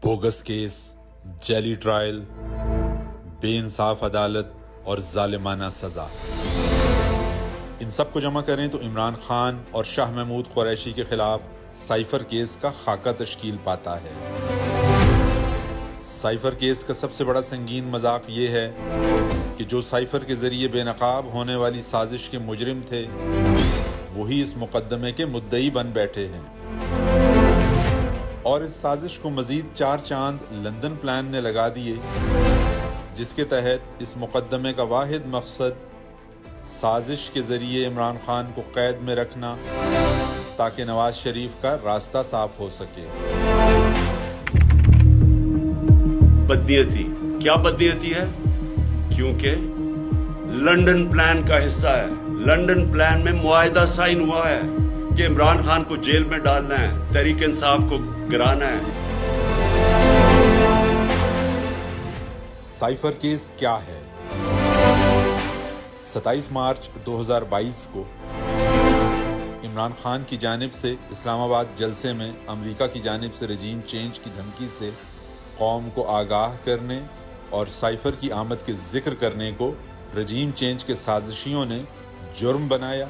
Bogus case, जैली trial, बेइंसाफ अदालत और जालिमाना सज़ा, इन सब को जमा करें तो इमरान खान और शाह महमूद कुरैशी के खिलाफ साइफर केस का खाका तश्कील पाता है। साइफर केस का सबसे बड़ा संगीन मजाक ये है कि जो साइफर के जरिए बेनकाब होने वाली साजिश के मुजरिम थे वही इस मुकदमे के मुद्दई बन बैठे हैं, और इस साजिश को मजीद 4 चांद लंदन प्लान ने लगा दिए, जिसके तहत इस मुकदमे का वाहिद मकसद साजिश के जरिए इमरान खान को कैद में रखना ताकि नवाज शरीफ का रास्ता साफ हो सके। बदनीयती क्या बदनीयती है? क्योंकि लंदन प्लान का हिस्सा है। लंदन प्लान में मुआहिदा साइन हुआ है कि इमरान खान को जेल में डालना है, तहरीक इंसाफ को गिराना है। साइफर केस क्या है? 27 मार्च 2022 को इमरान खान की जानिब से इस्लामाबाद जलसे में अमेरिका की जानिब से रजीम चेंज की धमकी से कौम को आगाह करने और साइफर की आमद के जिक्र करने को रजीम चेंज के साजिशियों ने जुर्म बनाया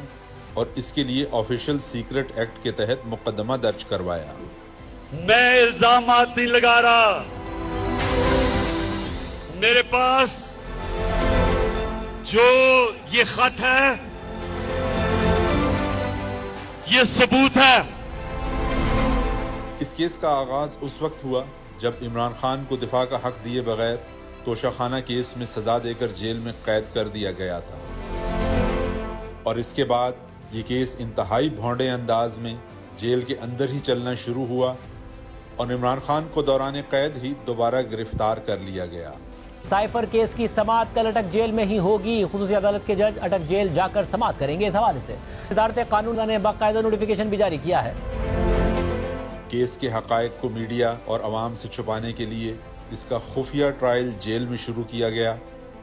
और इसके लिए ऑफिशियल सीक्रेट एक्ट के तहत मुकदमा दर्ज करवाया। मैं इल्जामात नहीं लगा रहा, मेरे पास जो ये खत है ये सबूत है। इस केस का आगाज उस वक्त हुआ जब इमरान खान को दिफा का हक दिए बगैर तोशाखाना केस में सजा देकर जेल में कैद कर दिया गया था, और इसके बाद ये केस इंतहाई भौंडे अंदाज में जेल के अंदर ही चलना शुरू हुआ और इमरान खान को दौरान कैद ही दोबारा गिरफ्तार कर लिया गया। साइफर केस की समाअत कल अटक जेल में ही होगी। खुसूसी अदालत के जज अटक जेल जाकर समाअत करेंगे। इस हवाले से इदारत कानून ने बाकायदा नोटिफिकेशन भी जारी किया है। केस के हकायक को मीडिया और अवाम से छुपाने के लिए इसका खुफिया ट्रायल जेल में शुरू किया गया,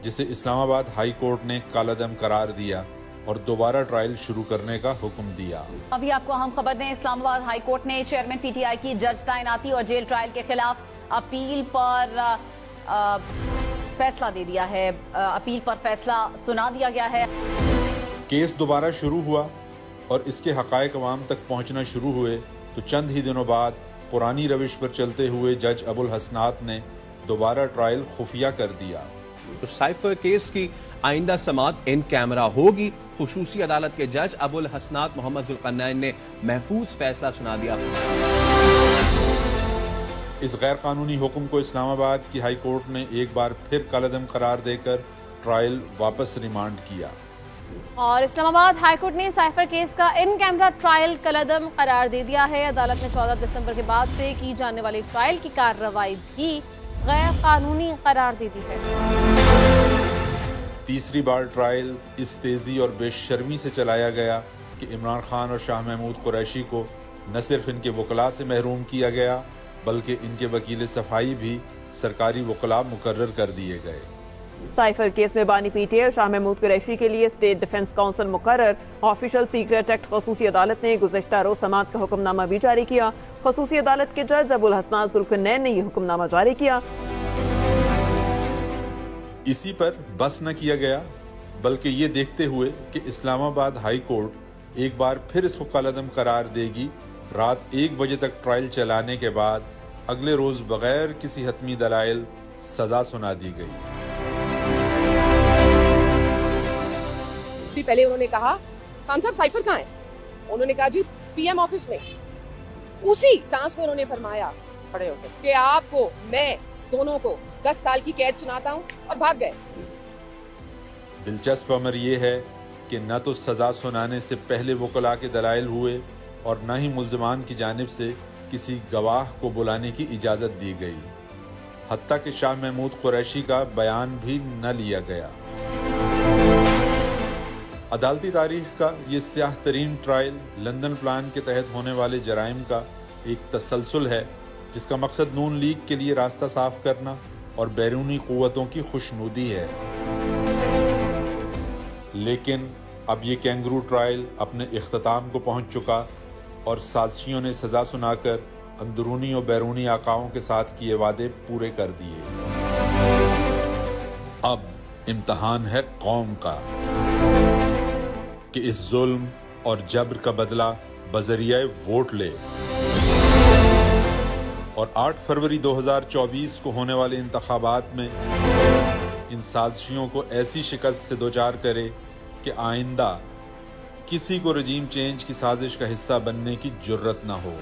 जिसे इस्लामाबाद हाई कोर्ट ने कालादम करार दिया और दोबारा ट्रायल शुरू करने का हुक्म दिया। अभी आपको अहम खबर दें, इस्लामाबाद हाई कोर्ट ने चेयरमैन पीटीआई की जज तैनाती और जेल ट्रायल के खिलाफ अपील पर फैसला दे दिया है। अपील पर फैसला सुना दिया गया है। केस दोबारा शुरू हुआ और इसके हकायक अवाम तक पहुंचना शुरू हुए तो चंद ही दिनों बाद पुरानी रविश पर चलते हुए जज अबुल हसनात ने दोबारा ट्रायल खुफिया कर दिया। तो साइफर केस की आइंदा समाअत इन कैमरा होगी। खुसूसी अदालत के जज अबुल हसनात मोहम्मद जुल्करनैन ने महफूज फैसला सुना दिया। इस गैर कानूनी हुक्म को इस्लामाबाद की हाई कोर्ट ने एक बार फिर कालादम करार देकर ट्रायल वापस रिमांड किया। और इस्लामाबाद हाई कोर्ट ने साइफर केस का इन कैमरा ट्रायल कलदम करार दे दिया है। अदालत ने 14 दिसंबर के बाद से की जाने वाली ट्रायल की कार्रवाई भी गैर कानूनी करार दे दी है। तीसरी बार ट्रायल इस तेजी और बेशर्मी से चलाया गया कि इमरान खान और शाह महमूद कुरैशी को न सिर्फ इनके वकला से महरूम किया गया बल्कि इनके वकील सफाई भी सरकारी वकला मुकर्रर कर दिए गए। साइफर केस में बानी पीटीआई और शाह महमूद कुरैशी के लिए स्टेट डिफेंस काउंसिल मुकर्रर। ऑफिशियल सीक्रेट एक्ट खसूसी अदालत ने गुज़श्ता रोज समाअत का हुक्मनामा भी जारी किया। खसूसी अदालत के जज अबुल हसनात जुल्करनैन ने यह हुक्मनामा जारी किया। इसी पर बस न किया गया बल्कि ये देखते हुए कि इस्लामाबाद हाई कोर्ट एक बार फिर इसको कालादम करार देगी, रात 1 बजे तक ट्रायल चलाने के बाद अगले रोज बगैर किसी हतमी दलाइल सजा सुना दी गई। पहले उन्होंने कहा, खान साहब साइफर कहाँ है? उन्होंने कहा जी पीएम ऑफिस में। उसी सांस में उन्होंने फरमाया खड़े होकर कि आपको मैं दोनों को 10 साल की कैद सुनाता हूँ, और भाग गए। दिलचस्प अमर ये है कि न तो सजा सुनाने से पहले वकला के दलाइल हुए और न ही मुल्ज़मान की जानिब से किसी गवाह को बुलाने की इजाज़त दी गई। हत्ता कि शाह महमूद कुरैशी का बयान भी न लिया गया। अदालती तारीख का ये स्याह तरीन ट्रायल लंदन प्लान के तहत होने वाले जराइम का एक तसलसल है, जिसका मकसद नून लीग के लिए रास्ता साफ करना और बैरूनी क़ुव्वतों की खुशनुदी है। लेकिन अब ये कैंगरू ट्रायल अपने इख्तिताम को पहुंच चुका और साजिशियों ने सज़ा सुनाकर अंदरूनी और बैरूनी आकाओं के साथ किए वादे पूरे कर दिए। अब इम्तहान है कौम का कि इस जुल्म और जबर का बदला बजरिया वोट ले और 8 फरवरी 2024 को होने वाले इंतखाबात में इन साजिशों को ऐसी शिकस्त से दोचार करे कि आइंदा किसी को रजीम चेंज की साजिश का हिस्सा बनने की जुर्रत न हो।